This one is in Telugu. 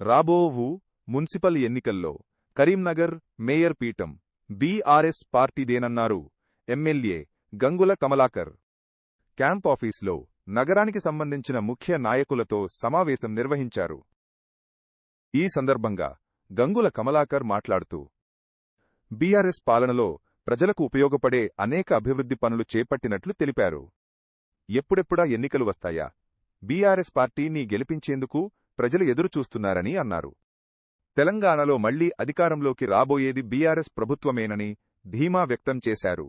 రాబోవు మున్సిపల్ ఎన్నికల్లో కరీంనగర్ మేయర్ పీఠం బీఆర్ఎస్ పార్టీదేనన్నారు ఎమ్మెల్యే గంగుల కమలాకర్. క్యాంప్ ఆఫీస్లో నగరానికి సంబంధించిన ముఖ్య నాయకులతో సమావేశం నిర్వహించారు. ఈ సందర్భంగా గంగుల కమలాకర్ మాట్లాడుతూ, బీఆర్ఎస్ పాలనలో ప్రజలకు ఉపయోగపడే అనేక అభివృద్ధి పనులు చేపట్టినట్లు తెలిపారు. ఎప్పుడెప్పుడా ఎన్నికలు వస్తాయా, బీఆర్ఎస్ పార్టీని గెలిపించేందుకు ప్రజలు ఎదురుచూస్తున్నారని అన్నారు. తెలంగాణలో మళ్లీ అధికారంలోకి రాబోయేది బీఆర్ఎస్ ప్రభుత్వమేనని ధీమా వ్యక్తం చేశారు.